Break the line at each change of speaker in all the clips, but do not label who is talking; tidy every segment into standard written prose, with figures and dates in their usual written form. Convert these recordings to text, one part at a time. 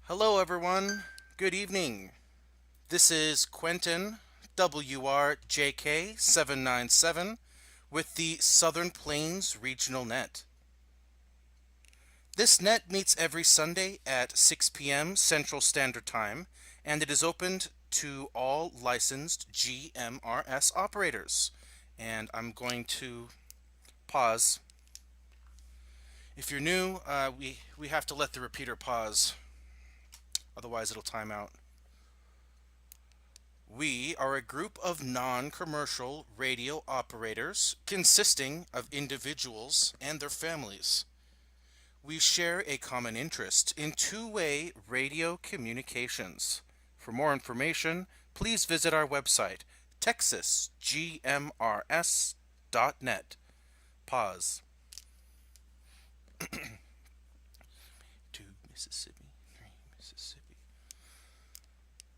Hello, everyone. Good evening. This is Quentin, WRJK797, with the Southern Plains Regional Net. This net meets every Sunday at 6 p.m. Central Standard Time, and it is opened to all licensed GMRS operators. And I'm going to pause. If you're new, we have to let the repeater pause, otherwise it'll time out. We are a group of non-commercial radio operators consisting of individuals and their families. We share a common interest in two-way radio communications. For more information, please visit our website, texasgmrs.net. Pause. To Mississippi, 3 Mississippi.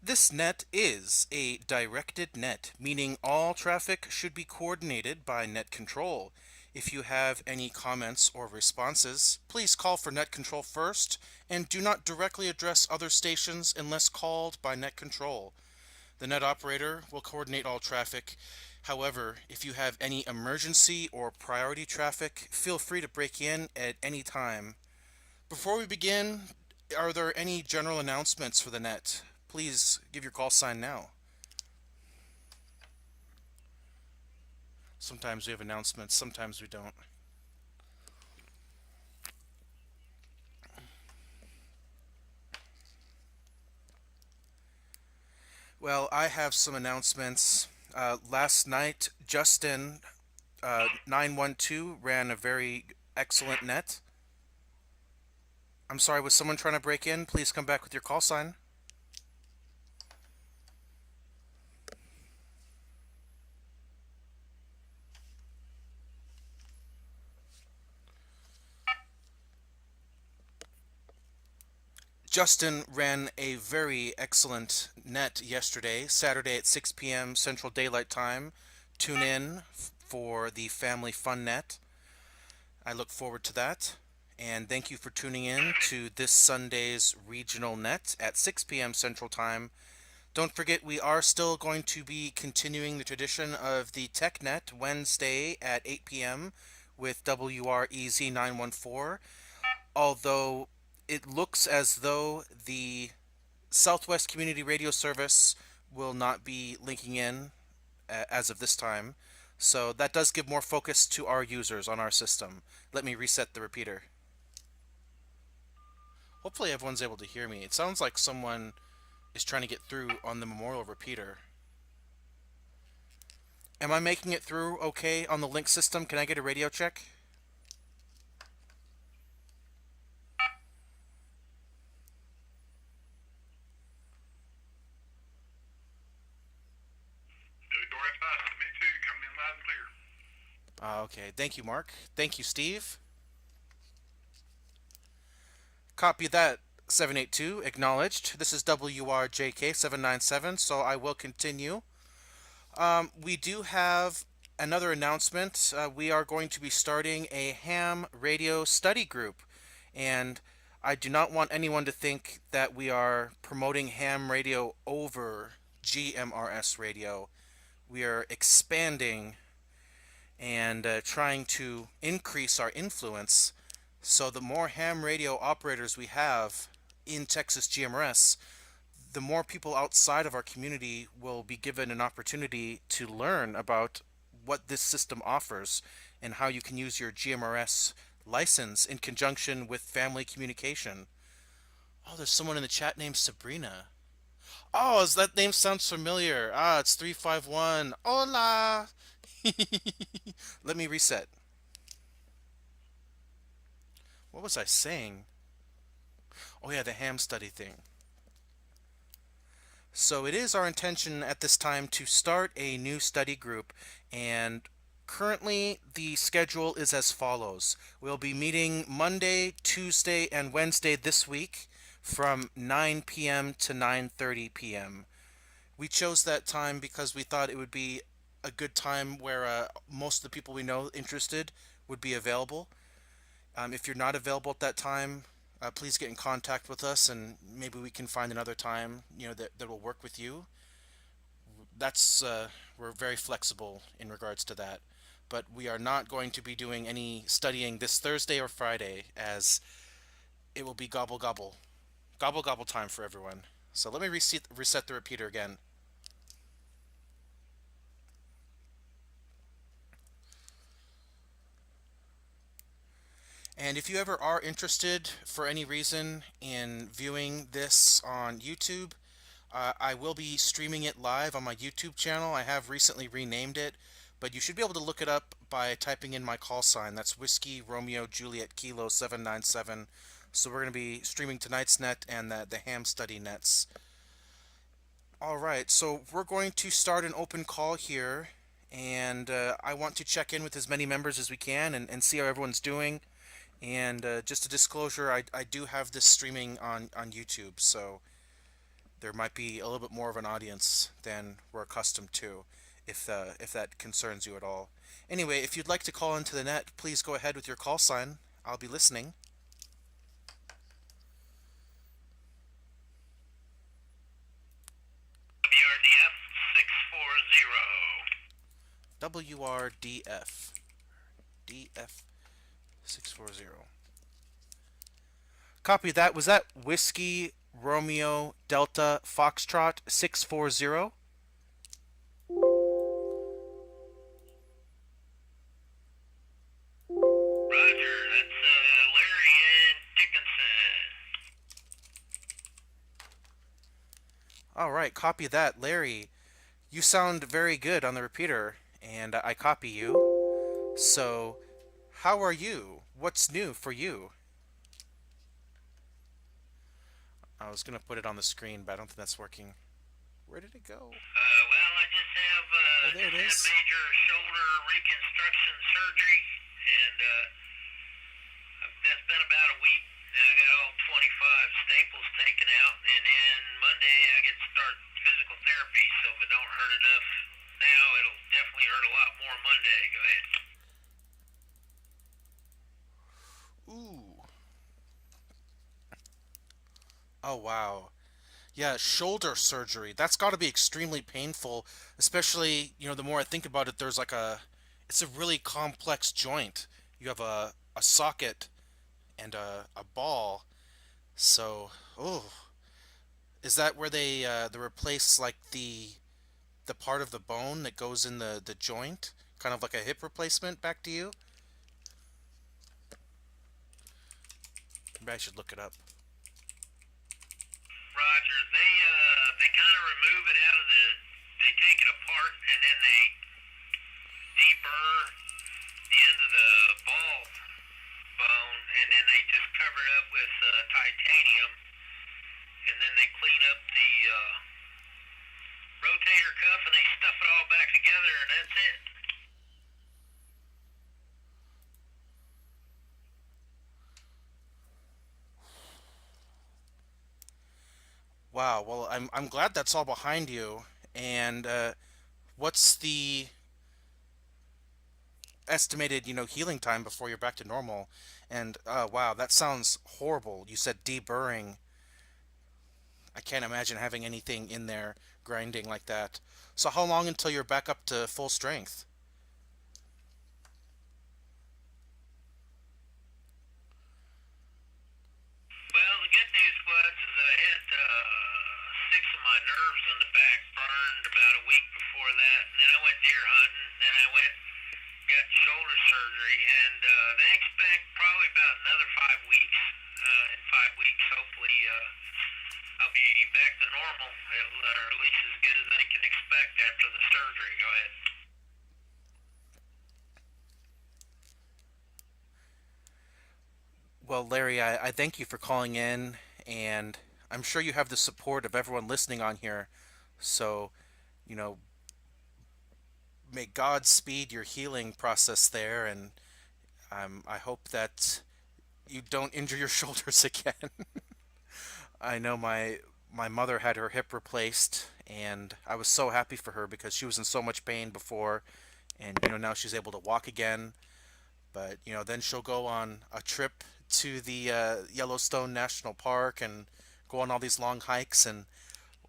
This net is a directed net, meaning all traffic should be coordinated by net control. If you have any comments or responses, please call for net control first and do not directly address other stations unless called by net control. The net operator will coordinate all traffic. However, if you have any emergency or priority traffic, feel free to break in at any time. Before we begin, are there any general announcements for the net? Please give your call sign now. Sometimes we have announcements, sometimes we don't. Well, I have some announcements. Last night, Justin 912 ran a very excellent net. I'm sorry, was someone trying to break in? Please come back with your call sign. Justin ran a very excellent net yesterday, Saturday at 6 p.m. Central Daylight Time. Tune in for the Family Fun Net. I look forward to that. And thank you for tuning in to this Sunday's Regional Net at 6 p.m. Central Time. Don't forget, we are still going to be continuing the tradition of the TechNet Wednesday at 8 p.m. with WREZ 914, although it looks as though the Southwest Community Radio Service will not be linking in as of this time. So that does give more focus to our users on our system. Let me reset the repeater. Hopefully everyone's able to hear me. It sounds like someone is trying to get through on the Memorial repeater. Am I making it through okay on the link system? Can I get a radio check?
Me too, coming in loud and clear.
Okay, thank you, Mark. Thank you, Steve. Copy that, 782, acknowledged. This is WRJK797, so I will continue. We do have another announcement. We are going to be starting a ham radio study group, and I do not want anyone to think that we are promoting ham radio over GMRS radio. We are expanding and trying to increase our influence, so the more ham radio operators we have in Texas GMRS, the more people outside of our community will be given an opportunity to learn about what this system offers and how you can use your GMRS license in conjunction with family communication. Oh, there's someone in the chat named Sabrina. Oh, that name sounds familiar. It's 351. Hola! Let me reset. What was I saying? Oh yeah, the ham study thing. So it is our intention at this time to start a new study group, and currently the schedule is as follows. We'll be meeting Monday, Tuesday, and Wednesday this week from 9 p.m. to 9:30 p.m. We chose that time because we thought it would be a good time where most of the people we know interested would be available. If you're not available at that time, please get in contact with us, and maybe we can find another time, that will work with you. That's We're very flexible in regards to that. But we are not going to be doing any studying this Thursday or Friday, as it will be gobble gobble, gobble gobble time for everyone. So let me reset the repeater again. And if you ever are interested for any reason in viewing this on YouTube, I will be streaming it live on my YouTube channel. I have recently renamed it, but you should be able to look it up by typing in my call sign. That's Whiskey Romeo Juliet Kilo 797. So we're going to be streaming tonight's net and the ham study nets. All right, so we're going to start an open call here, and I want to check in with as many members as we can and see how everyone's doing. And just a disclosure, I do have this streaming on YouTube, so there might be a little bit more of an audience than we're accustomed to, if that concerns you at all. Anyway, if you'd like to call into the net, please go ahead with your call sign. I'll be listening.
WRDF 640.
WRDF DF 640. Copy that. Was that Whiskey Romeo Delta Foxtrot 640?
Roger, that's Larry and Dickinson.
All right, copy that. Larry, you sound very good on the repeater, and I copy you. So, how are you? What's new for you? I was going to put it on the screen, but I don't think that's working. Where did it go?
Well, I just have
Oh, there it
had
is.
major shoulder reconstruction surgery, and that's been about a week. And I got all 25 staples taken out, and then Monday I get to start physical therapy. So if it don't hurt enough now, it'll definitely hurt a lot more Monday. Go ahead.
Ooh. Oh, wow. Yeah, shoulder surgery. That's got to be extremely painful, especially, the more I think about it, it's a really complex joint. You have a socket and a ball. So, oh, is that where they replace like the part of the bone that goes in the joint? Kind of like a hip replacement back to you? Maybe I should look it up.
Roger, they kind of remove it out of they take it apart and then they deburr the end of the ball bone, and then they just cover it up with titanium, and then they clean up the rotator cuff and they stuff it all back together, and that's it.
Wow. Well, I'm glad that's all behind you. And what's the estimated, healing time before you're back to normal? And wow, that sounds horrible. You said deburring. I can't imagine having anything in there grinding like that. So how long until you're back up to full strength?
Well, the good news was is I had six of my nerves in the back burned about a week before that, and then I went deer hunting, and then I went got shoulder surgery, and they expect probably about another 5 weeks. In 5 weeks, hopefully, I'll be back to normal, or at least as good as they can expect after the surgery. Go ahead.
Well, Larry, I thank you for calling in, and I'm sure you have the support of everyone listening on here. So, you know, may God speed your healing process there, and I hope that you don't injure your shoulders again. I know my mother had her hip replaced, and I was so happy for her because she was in so much pain before, and now she's able to walk again. But then she'll go on a trip to the Yellowstone National Park and go on all these long hikes. And,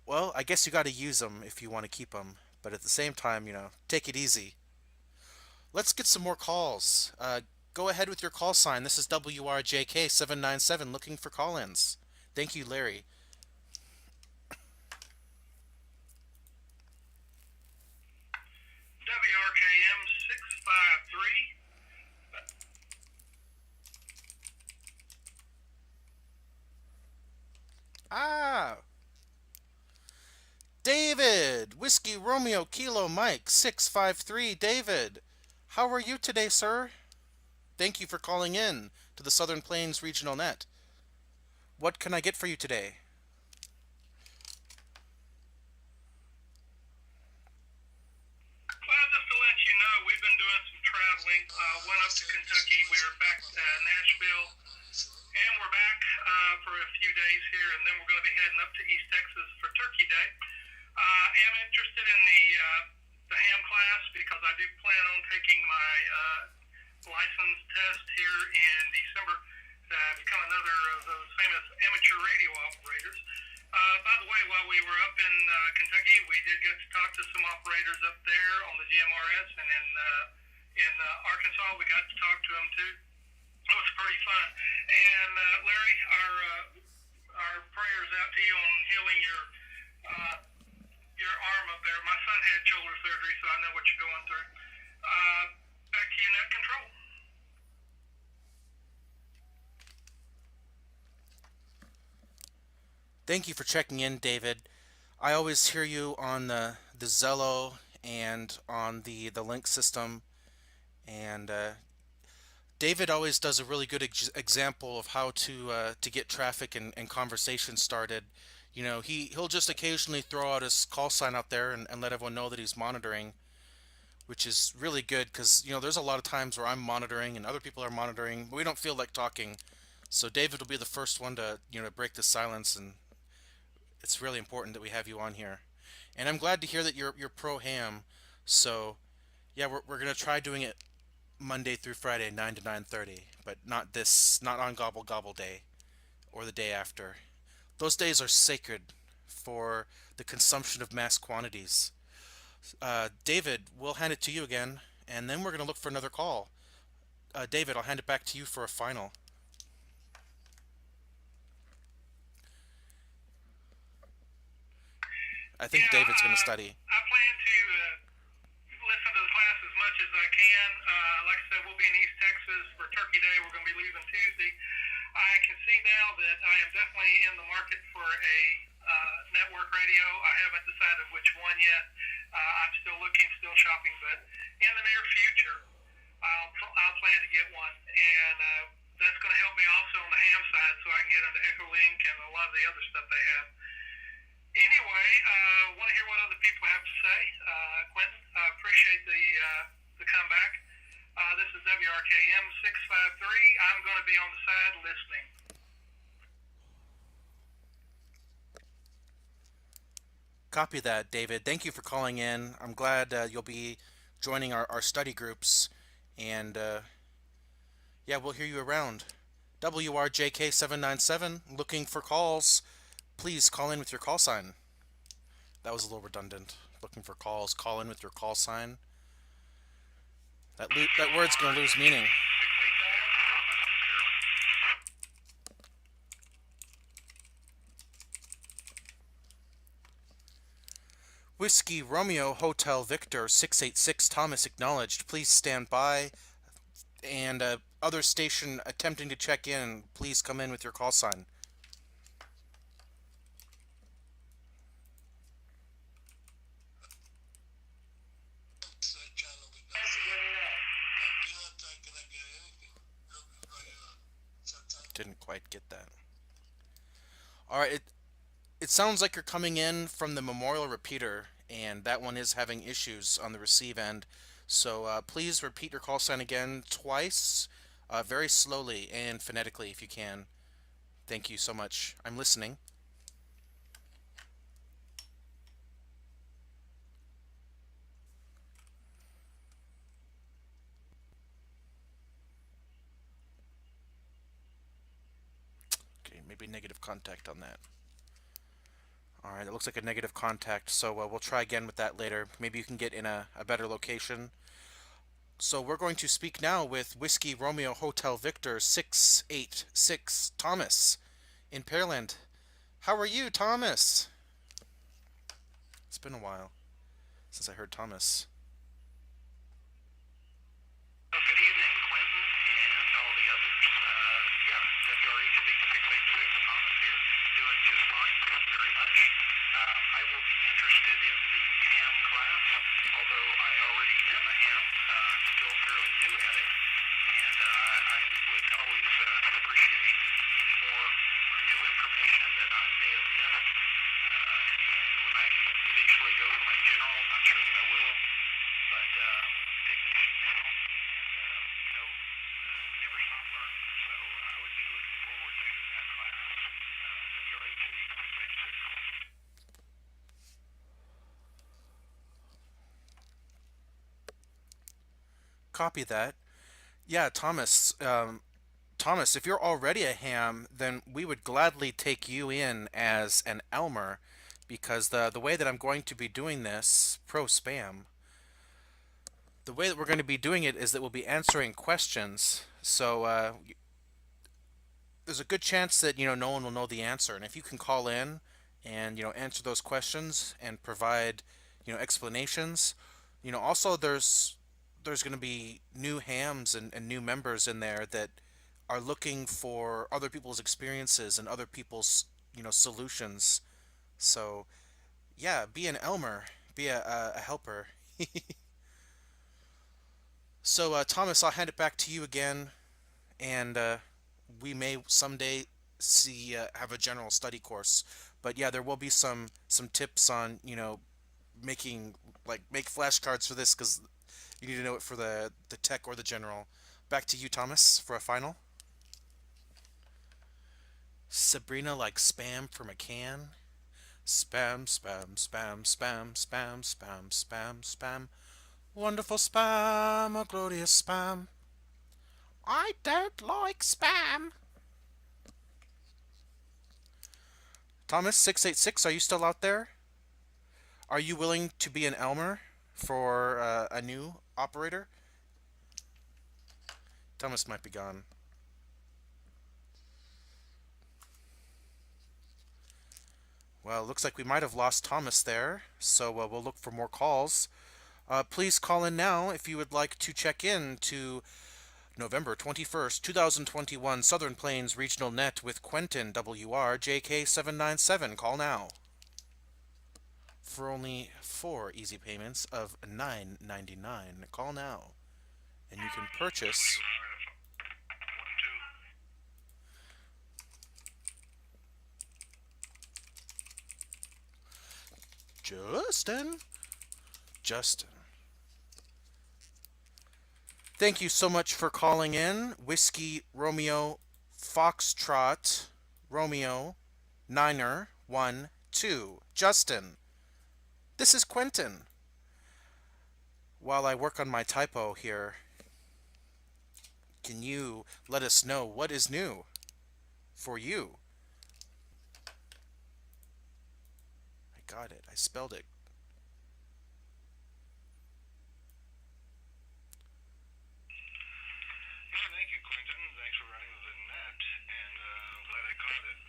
well, I guess you got to use them if you want to keep them. But at the same time, take it easy. Let's get some more calls. Go ahead with your call sign. This is WRJK 797 looking for call ins. Thank you, Larry.
WRKM 653.
Ah, David! Whiskey Romeo Kilo Mike 653. David, how are you today, sir? Thank you for calling in to the Southern Plains Regional Net. What can I get for you today?
Well, just to let you know, we've been doing some traveling. Went up to Kentucky. We were back to Nashville, and we're back for a few days here, and then we're going to be heading up to East Texas for Turkey Day. I am interested in the ham class because I do plan on taking my license test here in December to become another of those famous amateur radio operators. By the way, while we were up in Kentucky, we did get to talk to some operators up there on the GMRS, and in Arkansas, we got to talk to them too. It was pretty fun. And Larry, our prayers out to you on healing your arm up there. My son had shoulder surgery, so I know what you're going through. Back to you, net control.
Thank you for checking in, David. I always hear you on the Zello and on the link system, and David always does a really good example of how to get traffic and conversation started. He'll just occasionally throw out his call sign out there and let everyone know that he's monitoring, which is really good because there's a lot of times where I'm monitoring and other people are monitoring, but we don't feel like talking. So David will be the first one to break the silence, and it's really important that we have you on here. And I'm glad to hear that you're pro ham. So yeah, we're gonna try doing it Monday through Friday, 9 to 9:30, but not on Gobble Gobble Day or the day after. Those days are sacred for the consumption of mass quantities. David, we'll hand it to you again, and then we're gonna look for another call. David, I'll hand it back to you for a final. I think
Yeah,
David's gonna study.
I plan to listen to the class as much as I can. Like I said, we'll be in East Texas for Turkey Day. We're going to be leaving Tuesday. I can see now that I am definitely in the market for a network radio. I haven't decided which one yet. I'm still looking, still shopping, but in the near future, I'll plan to get one. And that's going to help me also on the ham side so I can get into Echolink and a lot of the other stuff they have. Anyway, want to hear what other people have to say. Quentin, appreciate the comeback. This is WRKM 653. I'm going to be on the side listening.
Copy that, David. Thank you for calling in. I'm glad you'll be joining our study groups, and yeah, we'll hear you around. WRJK 797, looking for calls. Please call in with your call sign. That was a little redundant. Looking for calls, call in with your call sign. That word's going to lose meaning. Whiskey Romeo Hotel Victor 686 Thomas acknowledged. Please stand by. And other station attempting to check in, please come in with your call sign. Didn't quite get that. All right, it sounds like you're coming in from the Memorial Repeater, and that one is having issues on the receive end. So please repeat your call sign again twice, very slowly and phonetically if you can. Thank you so much. I'm listening. negative contact on that. All right, it looks like a negative contact, so we'll try again with that later. Maybe you can get in a better location. So we're going to speak now with Whiskey Romeo Hotel Victor 686 Thomas in Pearland. How are you, Thomas? It's been a while since I heard Thomas.
Well, good evening, Quentin, and all the others. Yeah, WRHB 686, Thomas here, doing just fine, thank you very much. I will be interested in the ham class, although I already am a ham, I'm still fairly new at it, and I would always appreciate any more new information that I may have missed. And when I eventually go for my general, I'm not sure that I will, but I'm a technician now, and we never stop learning. So I would be looking forward to that class. WRHD 686.
Copy that. Yeah, Thomas. Thomas, if you're already a ham, then we would gladly take you in as an Elmer, because the way that I'm going to be doing this, pro spam, the way that we're going to be doing it is that we'll be answering questions. So there's a good chance that no one will know the answer, and if you can call in and answer those questions and provide explanations, also there's going to be new hams and new members in there that are looking for other people's experiences and other people's solutions. So yeah, be an Elmer, be a helper. So Thomas, I'll hand it back to you again, and we may someday see have a general study course. But yeah, there will be some tips on making make flashcards for this, because you need to know it for the tech or the general. Back to you, Thomas, for a final. Sabrina like spam from a can. Spam, spam, spam, spam, spam, spam, spam, spam. Wonderful spam, a glorious spam. I don't like spam. Thomas 686, are you still out there? Are you willing to be an Elmer for a new operator? Thomas might be gone. Well, looks like we might have lost Thomas there, so we'll look for more calls. Please call in now if you would like to check in to November 21st, 2021 Southern Plains Regional Net with Quentin WRJK797. Call now. For only 4 easy payments of $9.99. Call now, and you can purchase. Justin. Justin. Thank you so much for calling in. Whiskey Romeo Foxtrot Romeo Niner 1 2. Justin. This is Quentin. While I work on my typo here, can you let us know what is new for you? I got it. I spelled it.
Yeah, thank you, Quentin. Thanks for running the net, and I'm glad I caught it.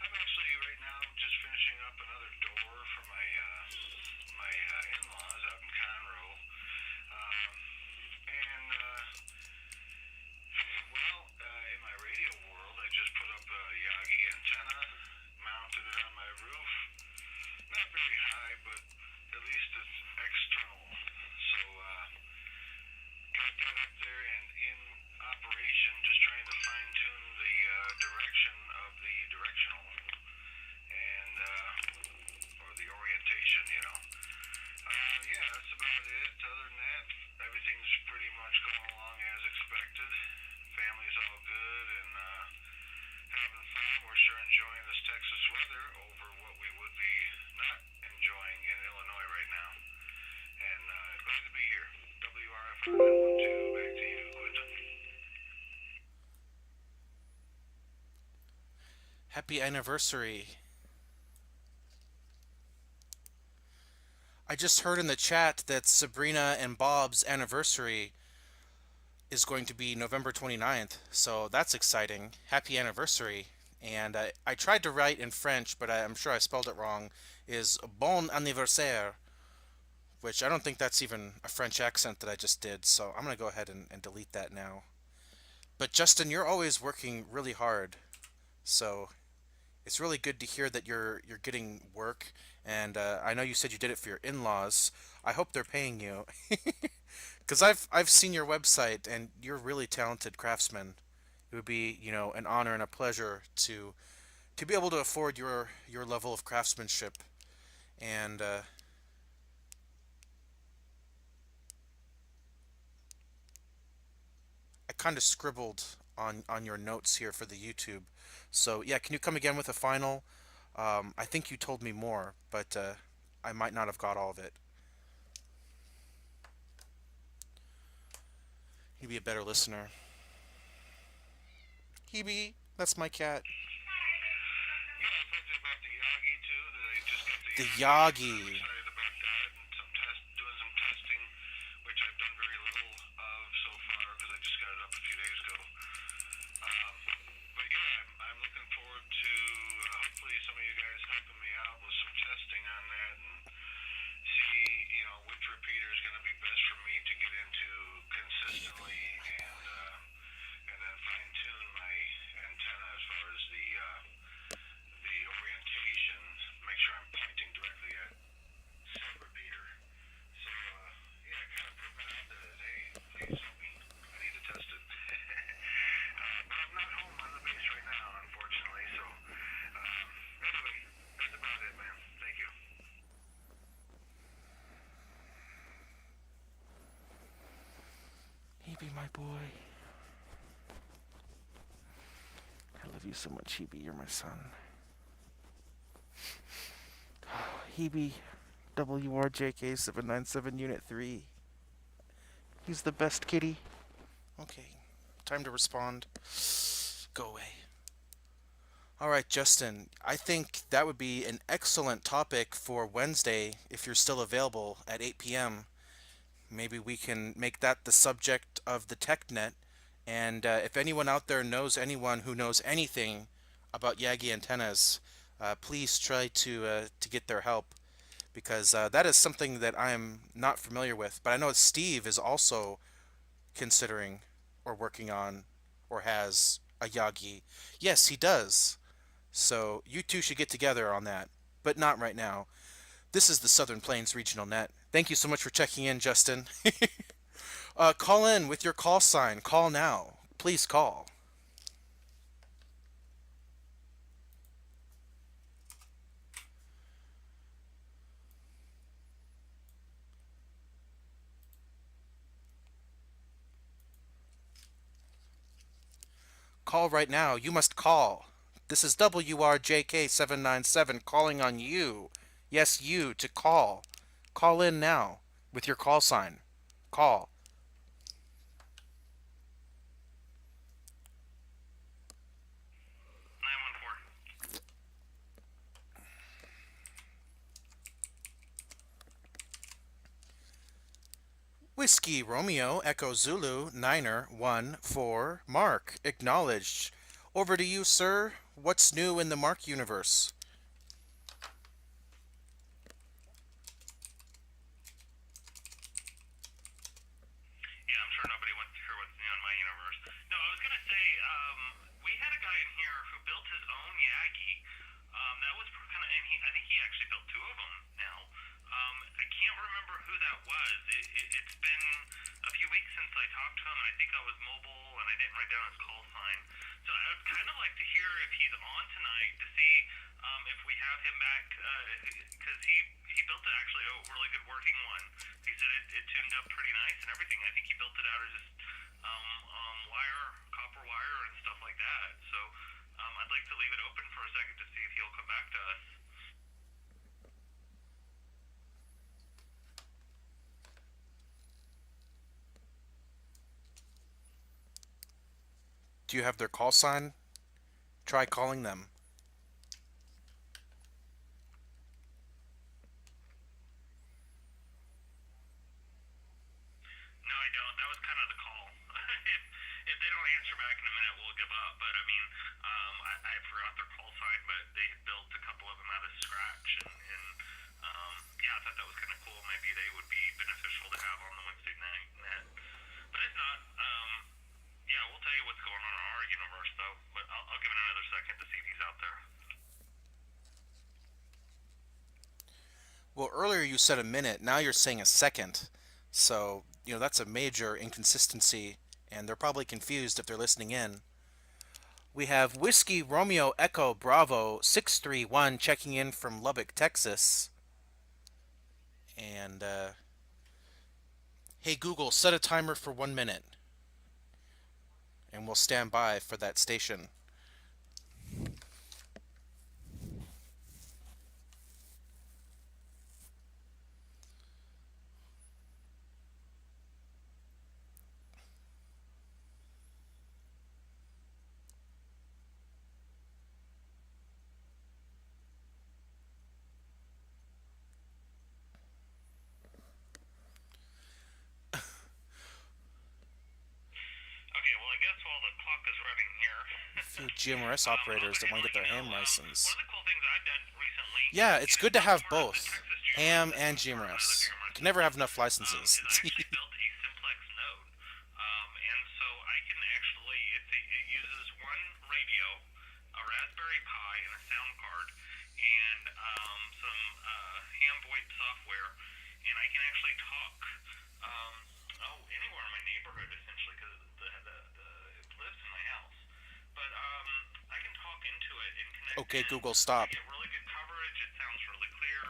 I'm actually right now just finishing up another door for my in-laws out in Conroe, and in my radio world, I just put up a Yagi antenna, mounted it on my roof. Not very high, but
Happy anniversary. I just heard in the chat that Sabrina and Bob's anniversary is going to be November 29th, so that's exciting. Happy anniversary. And I tried to write in French, but I'm sure I spelled it wrong, is bon anniversaire, which I don't think that's even a French accent that I just did, so I'm going to go ahead and delete that now. But Justin, you're always working really hard, so it's really good to hear that you're getting work, and I know you said you did it for your in-laws. I hope they're paying you, because I've seen your website, and you're a really talented craftsman. It would be an honor and a pleasure to be able to afford your level of craftsmanship. And I kind of scribbled on your notes here for the YouTube. So yeah, can you come again with a final? I think you told me more, but I might not have got all of it. He'd be a better listener. Hebe, that's my cat.
Yeah, I talked about the Yagi too. That I just got the
The
Yagi. I'm
Yagi.
excited about that, and doing some testing, which I've done very little of so far because I just got it up a few days ago. But yeah, I'm looking forward to hopefully some of you guys helping me out with some testing on that and see which repeater is going to be best for me to get into consistently and then fine tune my antenna as far as the orientation, make sure I'm pointing directly at said repeater. So yeah, kind of put that out there that hey, please help me. I need to test it. But I'm not home on the base right now, unfortunately. So anyway, that's about it, man. Thank you.
Hebe, my boy. I love you so much, Hebe. You're my son. Hebe, WRJK797 Unit 3. He's the best kitty. Okay, time to respond. Go away. All right, Justin, I think that would be an excellent topic for Wednesday if you're still available at 8 p.m. Maybe we can make that the subject of the TechNet. And if anyone out there knows anyone who knows anything about Yagi antennas, please try to get their help because that is something that I'm not familiar with. But I know Steve is also considering or working on or has a Yagi. Yes, he does. So you two should get together on that, but not right now. This is the Southern Plains Regional Net. Thank you so much for checking in, Justin. Call in with your call sign. Call now. Please call. Call right now. You must call. This is WRJK797 calling on you. Yes, you to call. Call in now with your call sign. Call.
914.
Whiskey Romeo Echo Zulu Niner 1 4 Mark. Acknowledged. Over to you, sir. What's new in the Mark universe?
Yeah, I'm sure nobody wants to hear what's new in my universe. No, I was gonna say, we had a guy in here who built his own Yagi. That was kind of, and I think he actually built two of them now. I can't remember who that was. It's been a few weeks since I talked to him, and I think I was mobile, and I didn't write down his call sign. So I would kind of like to hear if he's on tonight to see if we have him back, because he built actually a really good working one. He said it tuned up pretty nice and everything. I think he built it out of just wire, copper wire, and stuff like that. So I'd like to leave it open for a second to see if he'll come back to us.
Do you have their call sign? Try calling them.
kind of the call. If they don't answer back in a minute, we'll give up. But I mean, I forgot their call sign, but they had built a couple of them out of scratch, and yeah, I thought that was kind of cool. Maybe they would be beneficial to have on the Wednesday night net. But if not, yeah, we'll tell you what's going on in our universe, though. But I'll give it another second to see if he's out there.
Well, earlier you said a minute, now you're saying a second. So, that's a major inconsistency, and they're probably confused if they're listening in. We have Whiskey Romeo Echo Bravo 631 checking in from Lubbock, Texas. And, hey Google, set a timer for 1 minute, and we'll stand by for that station.
Okay, well, I guess while the clock is running here,
A few GMRS operators
I'll
that
go
want to
ahead and
get
let
their
you know.
ham
One
license.
of the cool things I've done recently,
Yeah, it's
and
good
it's
to
not
have
part of the
both
Texas GMRS,
ham
this
and
is part of another
GMRS.
GMRS
Can never have
system,
enough licenses.
is I actually built a simplex node. And so I can actually, it uses one radio, a Raspberry Pi, and a sound card, and some ham VoIP software, and I can actually talk, um, anywhere in my neighborhood essentially, because it lives in my house. But I can talk into it and connect
Okay,
in.
Google,
I
stop.
get really good coverage. It sounds really clear.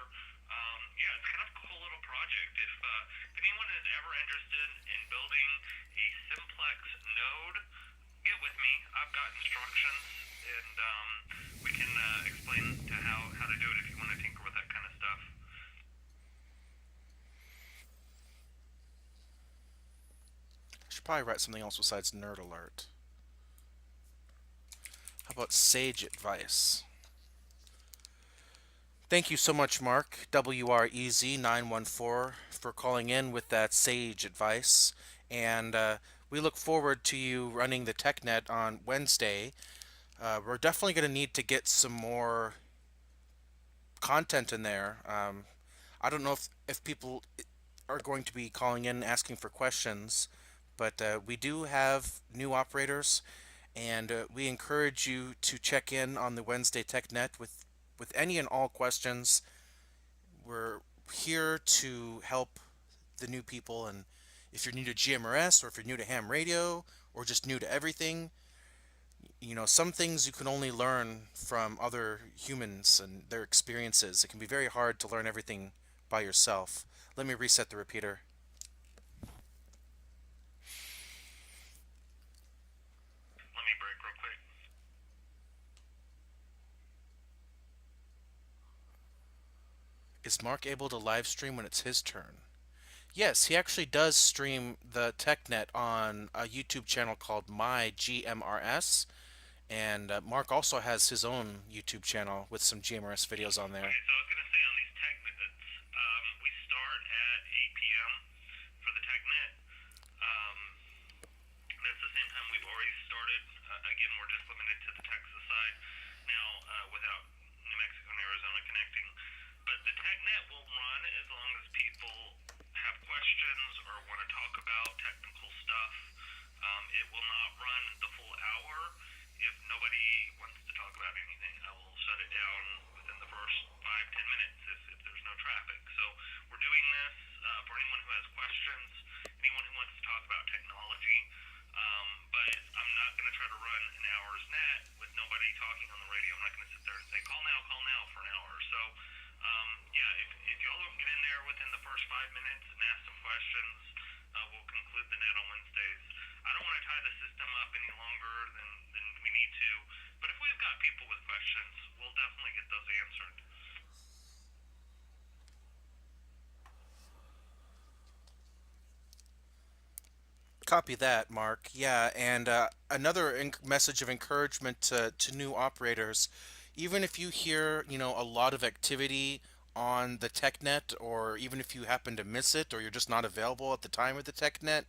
Yeah, it's kind of a cool little project. If anyone is ever interested in building a simplex node, get with me. I've got instructions, and we can explain to how to do it if you want to tinker with that kind of stuff.
I should probably write something else besides nerd alert. How about sage advice? Thank you so much, Mark, WREZ914, for calling in with that sage advice. And we look forward to you running the TechNet on Wednesday. We're definitely going to need to get some more content in there. I don't know if people are going to be calling in asking for questions, but we do have new operators, and we encourage you to check in on the Wednesday TechNet with any and all questions. We're here to help the new people, and if you're new to GMRS or if you're new to ham radio or just new to everything, some things you can only learn from other humans and their experiences. It can be very hard to learn everything by yourself. Let me reset the repeater.
Let me break real quick.
Is Mark able to live stream when it's his turn? Yes, he actually does stream the TechNet on a YouTube channel called My GMRS, and Mark also has his own YouTube channel with some GMRS videos on there.
Okay, so I was going to say on these tech nets, we start at 8 p.m. for the tech net. Um, that's the same time we've already started. Again, we're just limited to the Texas side now, without New Mexico and Arizona connecting. But the tech net will run as long as people have questions or want to talk about technical stuff. It will not run the full hour. If nobody wants to talk about anything, I will shut it down within the first 5-10 minutes if there's no traffic. So we're doing this for anyone who has questions, anyone who wants to talk about technology. But I'm not going to try to run an hour's net with nobody talking on the radio. I'm not going to sit there and say call now for an hour. So yeah, if y'all don't get in there within the first 5 minutes and ask some questions, we'll conclude the net on Wednesdays. I don't want to tie the system up any longer than we need to, but if we've got people with questions, we'll definitely get those answered.
Copy that, Mark. Yeah, and another message of encouragement to new operators. Even if you hear, a lot of activity on the TechNet, or even if you happen to miss it, or you're just not available at the time of the TechNet,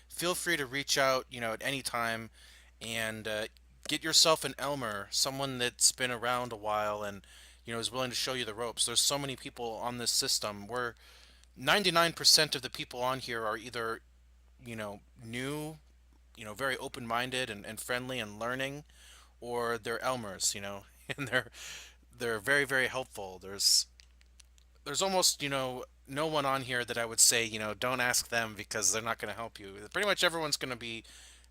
feel free to reach out, at any time, and get yourself an Elmer, someone that's been around a while and is willing to show you the ropes. There's so many people on this system. Where 99% of the people on here are either new, very open-minded and friendly and learning, or they're Elmers, and they're very very helpful. There's almost no one on here that I would say don't ask them because they're not going to help you. Pretty much everyone's going to be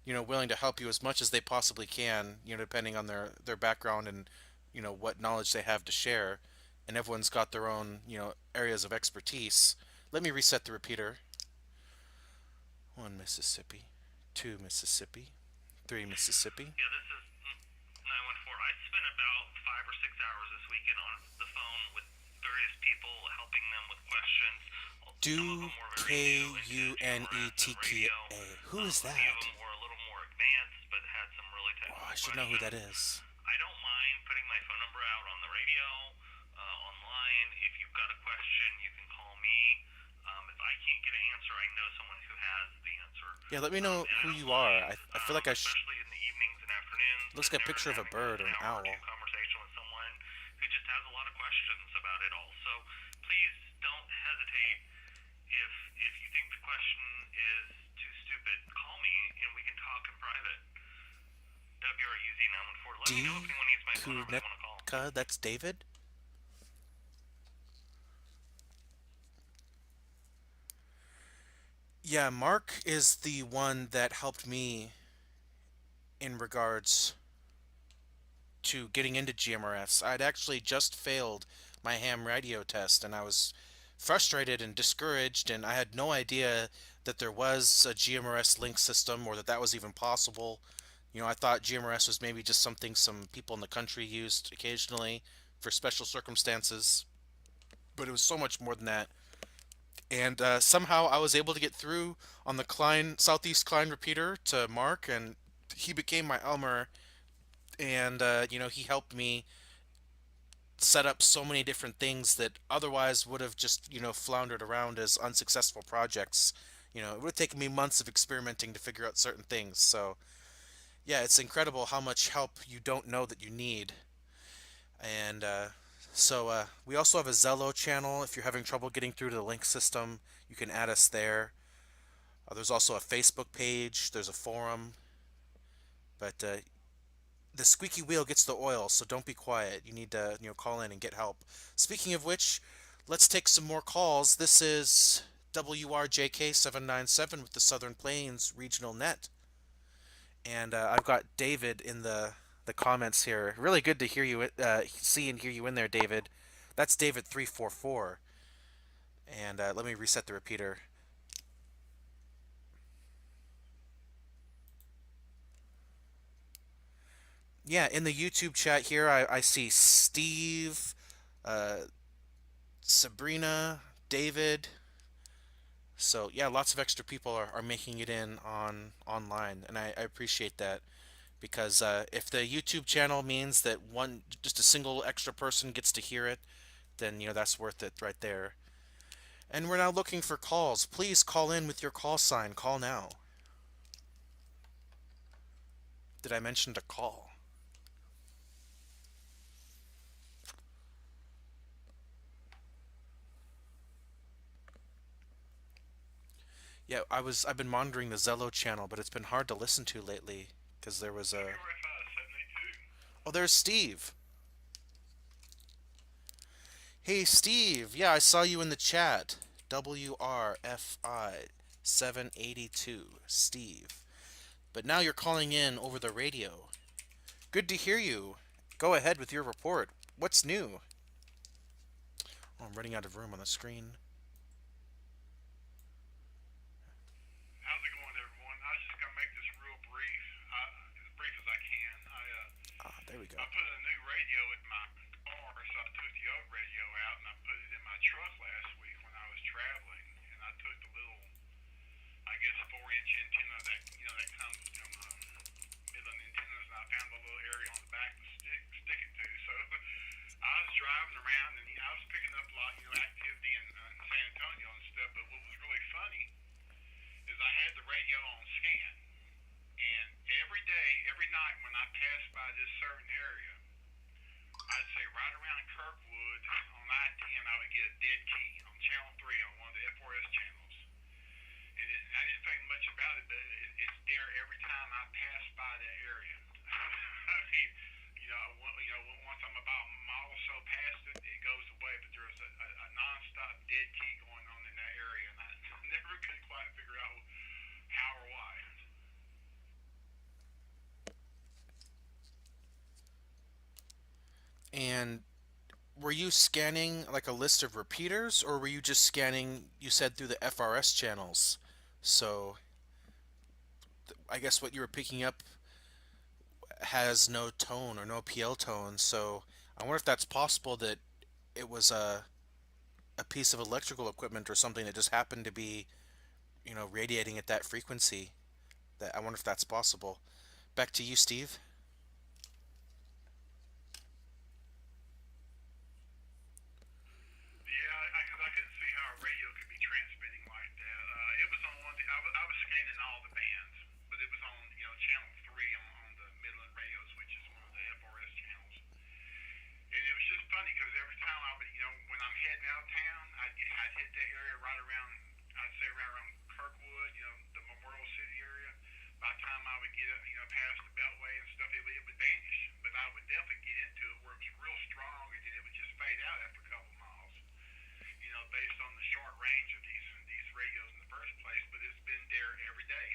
willing to help you as much as they possibly can, depending on their background and what knowledge they have to share. And everyone's got their own areas of expertise. Let me reset the repeater. 1 Mississippi, 2 Mississippi, 3 Mississippi.
Yeah, this is 914. I spent about 5 or 6 hours this weekend on the phone with various people, helping them with questions. Some of
Do
them were very new into GMRS and
Kunetki.
radio.
Who is
A few of
that?
them were a little more advanced, but had some really
Oh, I
technical
should know who that
questions.
is.
I don't mind putting my phone number out on the radio, online. If you've got a question, you can call me. If I can't get an answer, I know someone who has the answer.
Yeah, let me know
And I
who
don't
you are.
mind,
I feel like
especially in the evenings and afternoons,
looks
sitting
like a
there and
picture of a
having
bird
an
or an
hour or two
owl.
conversation with someone who just has a lot of questions about it all. So please don't hesitate. If you think the question is too stupid, call me and we can talk in private. WRUZ 914. Let me know if
D.
anyone needs my phone number they want to call.
Kunetka. That's David. Yeah, Mark is the one that helped me in regards to getting into GMRS. I'd actually just failed my ham radio test and I was frustrated and discouraged, and I had no idea that there was a GMRS link system or that that was even possible. I thought GMRS was maybe just something some people in the country used occasionally for special circumstances, but it was so much more than that. And somehow I was able to get through on the Southeast Klein repeater to Mark, and he became my Elmer, and he helped me set up so many different things that otherwise would have just floundered around as unsuccessful projects. It would have taken me months of experimenting to figure out certain things. So yeah, it's incredible how much help you don't know that you need. And we also have a Zello channel. If you're having trouble getting through to the link system, you can add us there. There's also a Facebook page. There's a forum. But the squeaky wheel gets the oil, so don't be quiet. You need to call in and get help. Speaking of which, let's take some more calls. This is WRJK 797 with the Southern Plains Regional Net, and I've got David in the comments here. Really good to hear you, see and hear you in there, David. That's David 344, and let me reset the repeater. Yeah, in the YouTube chat here, I see Steve, uh, Sabrina, David. So yeah, lots of extra people are making it in online, and I appreciate that because if the YouTube channel means that just a single extra person gets to hear it, then that's worth it right there. And we're now looking for calls. Please call in with your call sign. Call now. Did I mention to call? Yeah, I've been monitoring the Zello channel, but it's been hard to listen to lately because there was a.
WRFI 72.
Oh, there's Steve. Hey, Steve. Yeah, I saw you in the chat. WRFI 782, Steve. But now you're calling in over the radio. Good to hear you. Go ahead with your report. What's new? Oh, I'm running out of room on the screen.
How's it going, everyone? I was just gonna make this real brief, as brief as I can.
Ah, there we go.
I put a new radio in my car, so I took the old radio out and I put it in my truck last week when I was traveling, and I took the little, I guess, 4-inch antenna that comes with them Midland antennas, and I found the little area on the back to stick it to. So I was driving around and I was picking up a lot, activity in San Antonio and stuff. But what was really funny is I had
had the radio on scan, and every day, every night when I passed by this certain area, I'd say right around Kirkwood on I-10, I would get a dead key on Channel 3 on one of the FRS channels. And I didn't think much about it, but it's there every time I pass by that area. I mean, once I'm about a mile or so past it, it goes away, but there's a non-stop dead key going on in that area, and I never could quite figure out how or why.
And were you scanning like a list of repeaters, or were you just scanning, you said, through the FRS channels? So I guess what you were picking up has no tone or no PL tone. So I wonder if that's possible that it was a piece of electrical equipment or something that just happened to be, radiating at that frequency. That I wonder if that's possible. Back to you, Steve.
Yeah, because I couldn't see how a radio could be transmitting like that. It was on one. I was scanning all the bands, but it was on channel 3 on the Midland radios, which is one of the FRS channels. And it was just funny because every time I would, when I'm heading out of town, I'd hit that area right around, I'd say around Kirkwood, the Memorial City area. By the time I would get up, past the Beltway and stuff, it would vanish. But I would definitely get into it where it was real strong, and then it would just fade out after a couple miles. Based on the short range of these radios in the first place. But it's been there every day.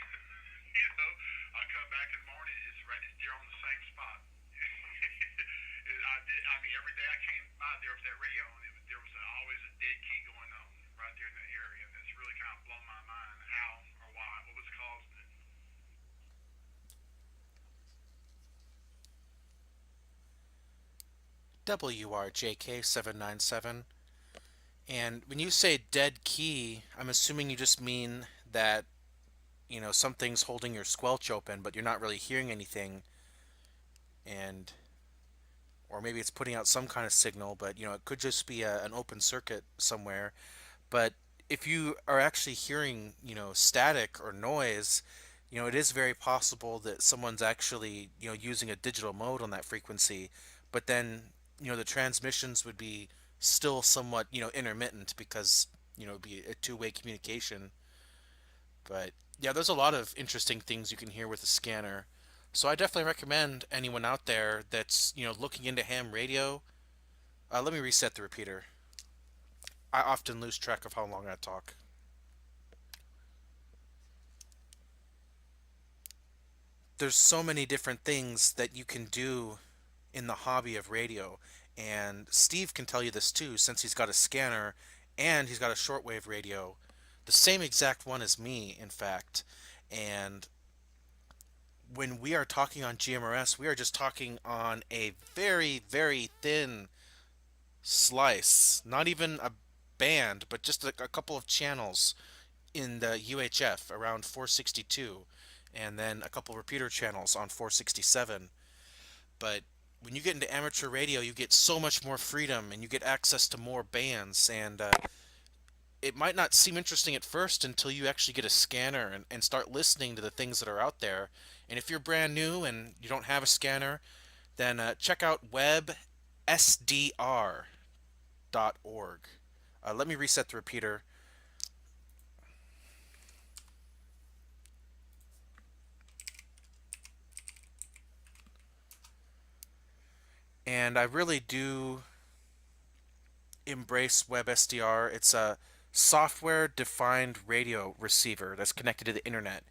I come back in the morning, it's there on the same spot. I mean, every day I came by there with that radio, and there was always a dead key going on right there in that area, and it's really kind of blown my mind how or why, what was causing it.
WRJK 797. And when you say dead key, I'm assuming you just mean that, something's holding your squelch open, but you're not really hearing anything, and or maybe it's putting out some kind of signal, but it could just be an open circuit somewhere. But if you are actually hearing, static or noise, it is very possible that someone's actually, using a digital mode on that frequency. But then, the transmissions would be still somewhat, intermittent because, it'd be a two-way communication. But yeah, there's a lot of interesting things you can hear with a scanner. So I definitely recommend anyone out there that's, looking into ham radio. Let me reset the repeater. I often lose track of how long I talk. There's so many different things that you can do in the hobby of radio. And Steve can tell you this too, since he's got a scanner and he's got a shortwave radio. The same exact one as me, in fact. And when we are talking on GMRS, we are just talking on a very, very thin slice. Not even a band, but just a couple of channels in the UHF around 462, and then a couple repeater channels on 467. But when you get into amateur radio, you get so much more freedom and you get access to more bands. And it might not seem interesting at first until you actually get a scanner and start listening to the things that are out there. And if you're brand new and you don't have a scanner, then check out websdr.org. Let me reset the repeater. And I really do embrace WebSDR. It's a software defined radio receiver that's connected to the internet.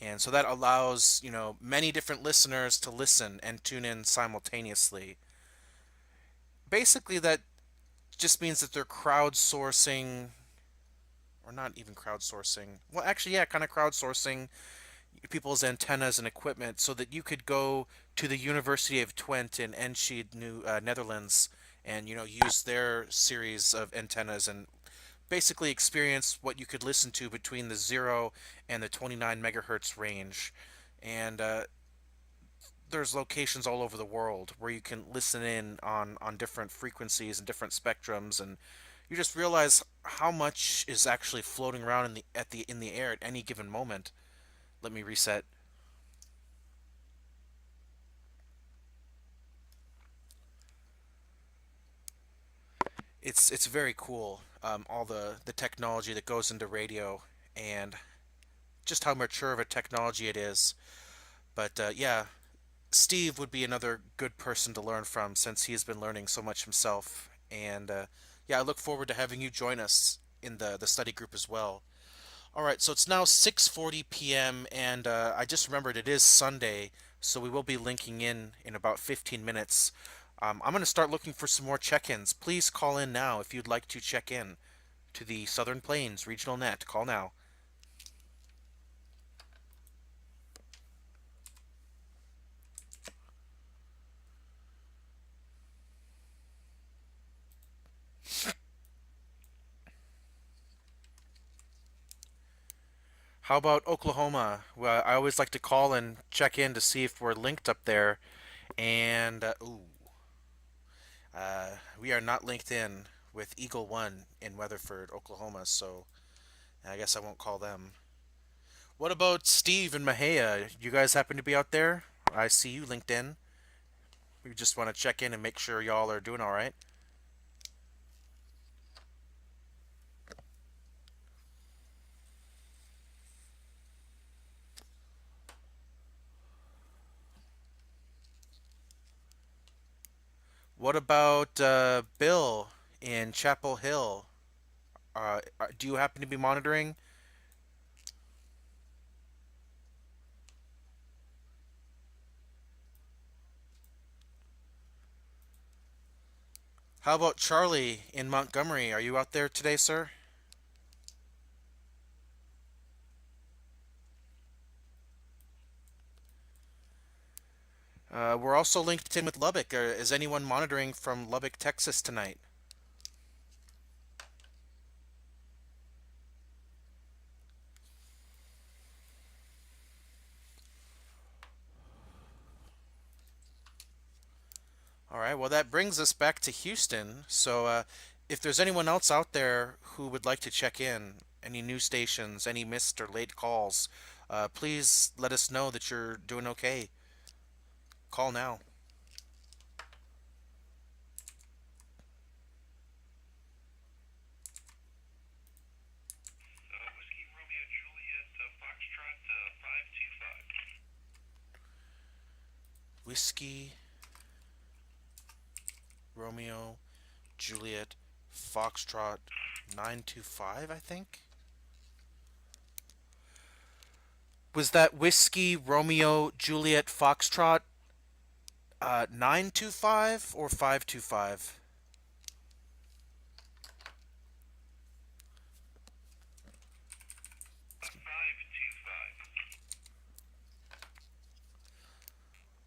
And so that allows, many different listeners to listen and tune in simultaneously. Basically, that just means that they're crowdsourcing, or not even crowdsourcing. Well, actually, yeah, kind of crowdsourcing people's antennas and equipment so that you could go to the University of Twente in Enschede, Netherlands, and use their series of antennas and basically experience what you could listen to between the 0 and the 29 megahertz range. And there's locations all over the world where you can listen in on different frequencies and different spectrums, and You just realize how much is actually floating around in the air at any given moment. Let me reset. It's very cool. All the technology that goes into radio and just how mature of a technology it is. But yeah, Steve would be another good person to learn from since he's been learning so much himself. And yeah, I look forward to having you join us in the study group as well. All right, so it's now 6:40 p.m. and I just remembered it is Sunday, so we will be linking in about 15 minutes. I'm going to start looking for some more check-ins. Please call in now if you'd like to check in to the Southern Plains Regional Net. Call now. How about Oklahoma? Well, I always like to call and check in to see if we're linked up there. And we are not linked in with Eagle One in Weatherford, Oklahoma. So I guess I won't call them. What about Steve and Mahia? You guys happen to be out there? I see you linked in. We just want to check in and make sure y'all are doing all right. What about Bill in Chapel Hill? Do you happen to be monitoring? How about Charlie in Montgomery? Are you out there today, sir? We're also linked in with Lubbock. Is anyone monitoring from Lubbock, Texas tonight? All right, well, that brings us back to Houston. So, if there's anyone else out there who would like to check in, any new stations, any missed or late calls, please let us know that you're doing okay. Call now.
Whiskey Romeo Juliet Foxtrot 525.
Whiskey, Romeo, Juliet, Foxtrot, 925, I think? Was that Whiskey, Romeo, Juliet, Foxtrot, 925 or 525?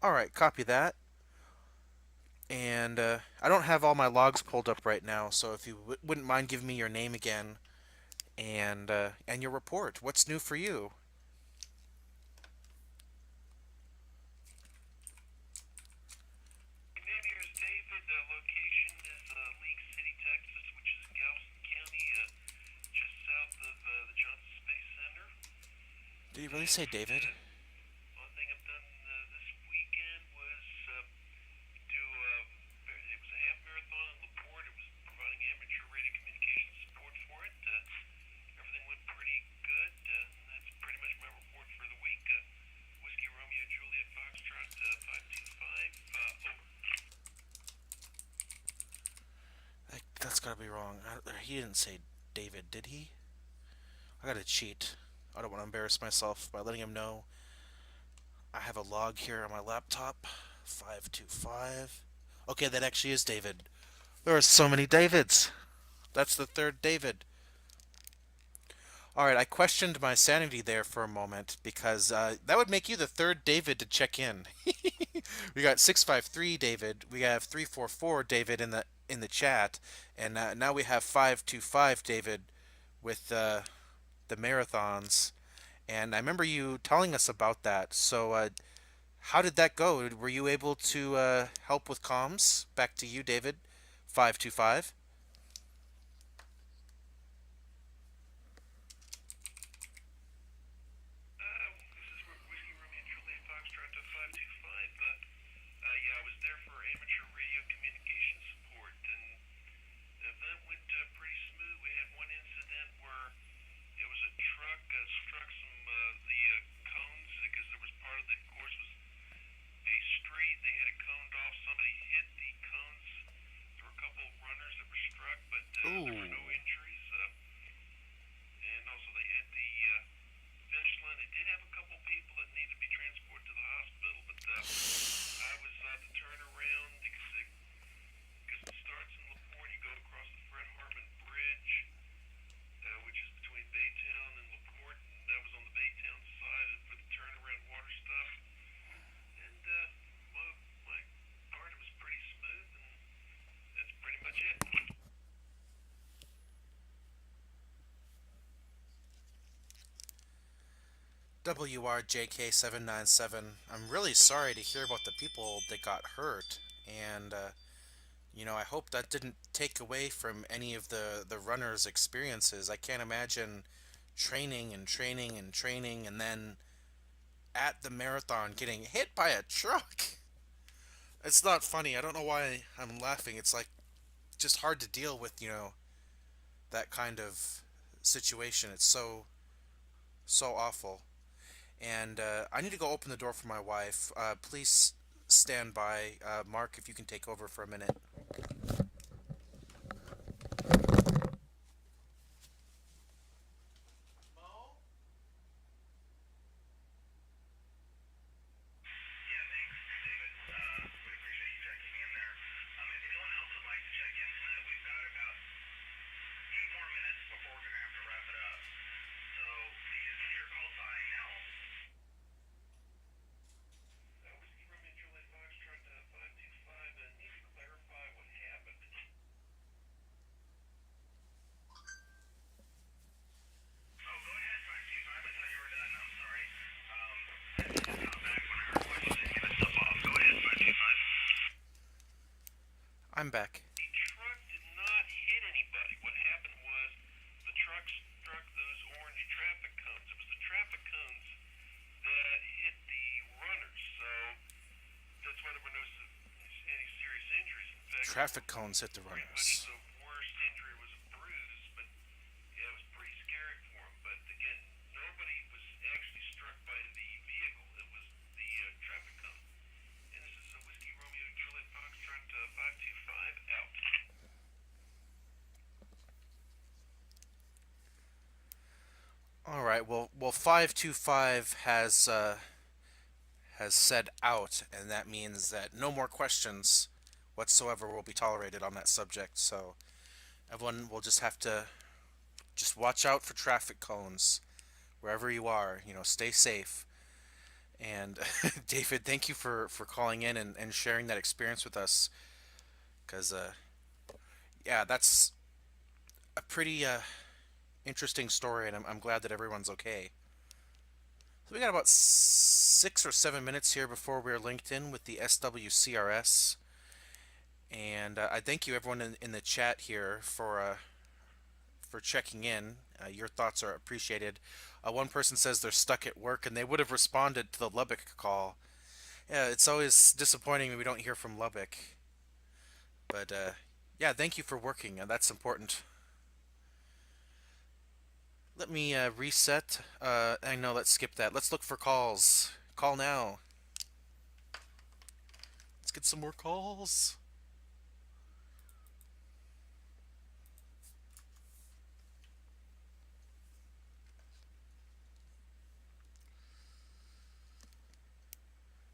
All right, copy that. And I don't have all my logs pulled up right now, so if you wouldn't mind giving me your name again and your report, what's new for you?
Name here is David. Location is League City, Texas, which is in Galveston County, just south of the Johnson Space Center.
Did he really say
And
David?
one thing I've done this weekend was do it was a half marathon in Laporte. It was providing amateur radio communication support for it. Everything went pretty good. That's pretty much my report for the week. Whiskey Romeo Juliet Foxtrot 525.
That's gotta be wrong. He didn't say David, did he? I gotta cheat. I don't want to embarrass myself by letting him know. I have a log here on my laptop. 525. Okay, that actually is David. There are so many Davids. That's the third David. All right, I questioned my sanity there for a moment because that would make you the third David to check in. We got 653 David. We have 344 David in the chat, and now we have 525 David with the marathons. And I remember you telling us about that. So, how did that go? Were you able to help with comms? Back to you, David. 525. WRJK797. I'm really sorry to hear about the people that got hurt, and I hope that didn't take away from any of the runners' experiences. I can't imagine training and training and training, and then at the marathon getting hit by a truck. It's not funny. I don't know why I'm laughing. It's like just hard to deal with, that kind of situation. It's so awful. And I need to go open the door for my wife. Please stand by. Mark, if you can take over for a minute.
Yeah, thanks, David. We appreciate you checking in there. If anyone else would like to check in tonight, we've got about 8 more minutes before we're going to have to wrap it up. So is your call sign now? Whiskey Romeo Juliet Foxtrot 525. Need to clarify what happened. Oh, go ahead, 525. I thought you were done. I'm sorry. I just got back when I heard what you said. Give us stuff off. Go ahead, 525.
I'm back.
The truck did not hit anybody. What happened was the truck struck those orange traffic cones. It was the traffic cones that hit the runners. So that's why there were no any serious injuries. In fact,
Traffic cones hit the
pretty much
runners.
the worst injury was a bruise, but yeah, it was pretty scary for him. But again, nobody was actually struck by the vehicle. It was the traffic cone. And this is a Whiskey Romeo Juliet Foxtrot 525 out.
All right. Well, 525 has said out, and that means that no more questions whatsoever will be tolerated on that subject. So everyone will just have to just watch out for traffic cones wherever you are. Stay safe. And David, thank you for calling in and sharing that experience with us. Because yeah, that's a pretty interesting story, and I'm glad that everyone's okay. So we got about 6 or 7 minutes here before we're linked in with the SWCRS. And I thank you everyone in the chat here for checking in. Your thoughts are appreciated. One person says they're stuck at work and they would have responded to the Lubbock call. Yeah, it's always disappointing when we don't hear from Lubbock. But yeah, thank you for working. That's important. Let me reset. I know, let's skip that. Let's look for calls. Call now. Let's get some more calls.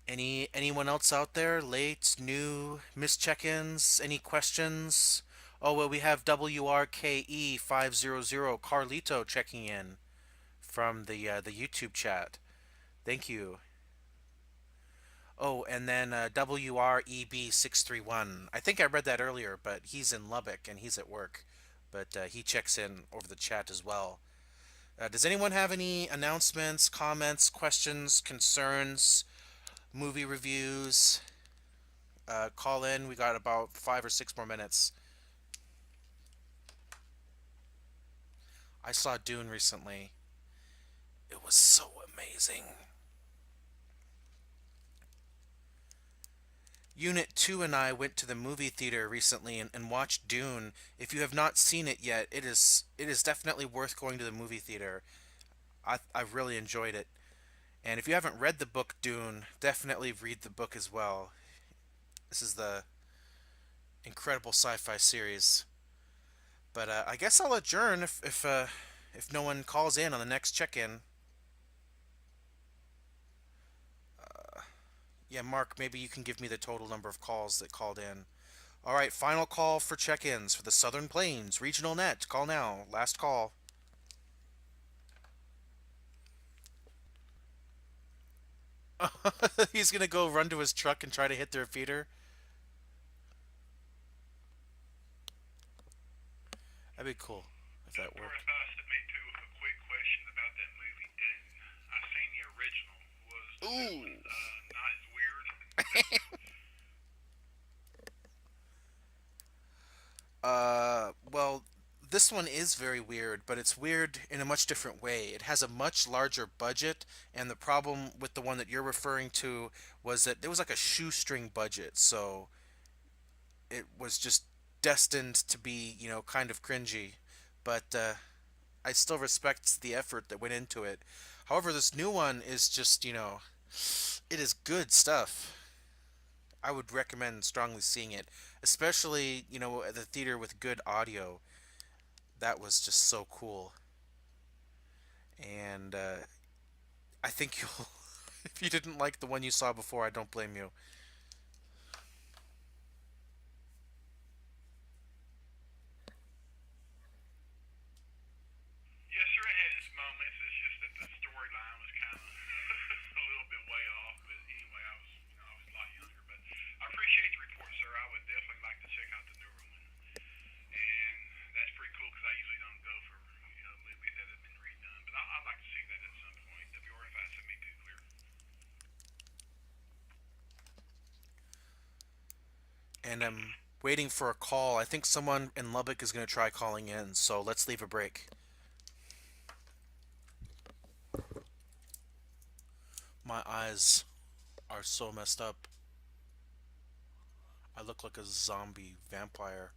Anyone else out there? Late, new, missed check-ins? Any questions? Oh well, we have WRKE500 Carlito checking in from the YouTube chat. Thank you. Oh, and then WREB631. I think I read that earlier, but he's in Lubbock and he's at work. But he checks in over the chat as well. Does anyone have any announcements, comments, questions, concerns, movie reviews? Call in. We got about 5 or 6 more minutes. I saw Dune recently. It was so amazing. Unit 2 and I went to the movie theater recently and watched Dune. If you have not seen it yet, it is definitely worth going to the movie theater. I really enjoyed it. And if you haven't read the book Dune, definitely read the book as well. This is the incredible sci-fi series. But I guess I'll adjourn if no one calls in on the next check-in. Yeah, Mark, maybe you can give me the total number of calls that called in. All right, final call for check-ins for the Southern Plains Regional Net. Call now. Last call. He's gonna go run to his truck and try to hit the repeater. That'd be cool if that
Doris
worked.
submit to a quick question about that movie Dune. I seen the That was
Ooh.
not as weird.
Well, this one is very weird, but it's weird in a much different way. It has a much larger budget, and the problem with the one that you're referring to was that it was like a shoestring budget, so it was just destined to be, kind of cringy. But I still respect the effort that went into it. However, this new one is just, it is good stuff. I would recommend strongly seeing it, especially, at the theater with good audio. That was just so cool. And I think you'll, if you didn't like the one you saw before, I don't blame you.
Yeah, sure, it had its moments. It's just that the storyline was kind of a little bit way off. But anyway, I was a lot younger. But I appreciate the report, sir. I would definitely like to check out the newer one. And that's pretty cool because I usually don't go for movies that have been redone. But I'd like to see that at some point. WRFI sent me too clear.
And I'm waiting for a call. I think someone in Lubbock is going to try calling in, so let's leave a break. My eyes are so messed up. I look like a zombie vampire.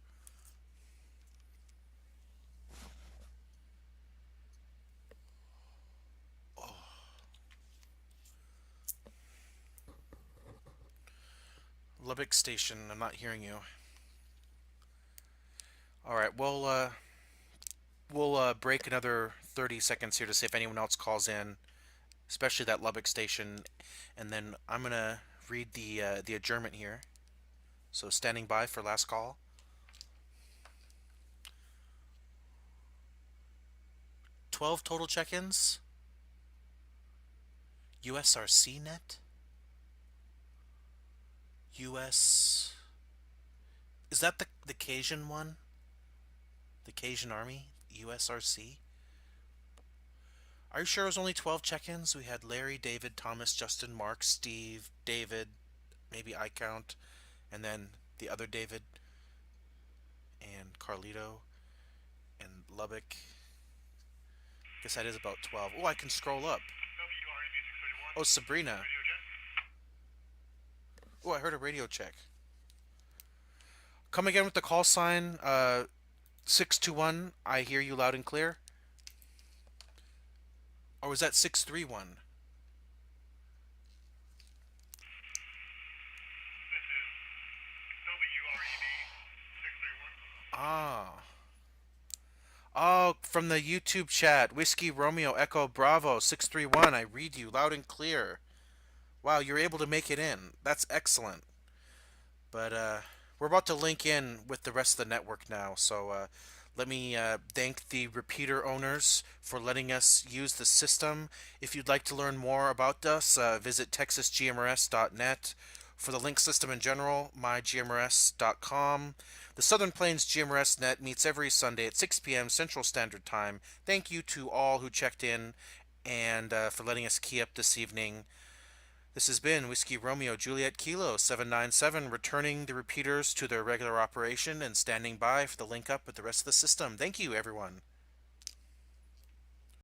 Lubbock Station, I'm not hearing you. All right, we'll break another 30 seconds here to see if anyone else calls in, especially that Lubbock Station, and then I'm gonna read the adjournment here. So standing by for last call. 12 total check-ins. USRC net. US. Is that the Cajun one? The Cajun Army? USRC? Are you sure it was only 12 check-ins? We had Larry, David, Thomas, Justin, Mark, Steve, David, maybe I count, and then the other David, and Carlito, and Lubbock. Guess that is about 12. Oh, I can scroll up.
WREB 631.
Oh, Sabrina.
Radio check.
Oh, I heard a radio check. Come again with the call sign 621. I hear you loud and clear. Or was that 631?
This is WREB 631.
Ah. Oh, from the YouTube chat. Whiskey Romeo Echo Bravo 631. I read you loud and clear. Wow, you're able to make it in. That's excellent. But we're about to link in with the rest of the network now, so let me thank the repeater owners for letting us use the system. If you'd like to learn more about us, visit texasgmrs.net. For the link system in general, mygmrs.com. The Southern Plains GMRS Net meets every Sunday at 6 p.m. Central Standard Time. Thank you to all who checked in and for letting us key up this evening. This has been Whiskey Romeo Juliet Kilo 797, returning the repeaters to their regular operation and standing by for the link up with the rest of the system. Thank you, everyone.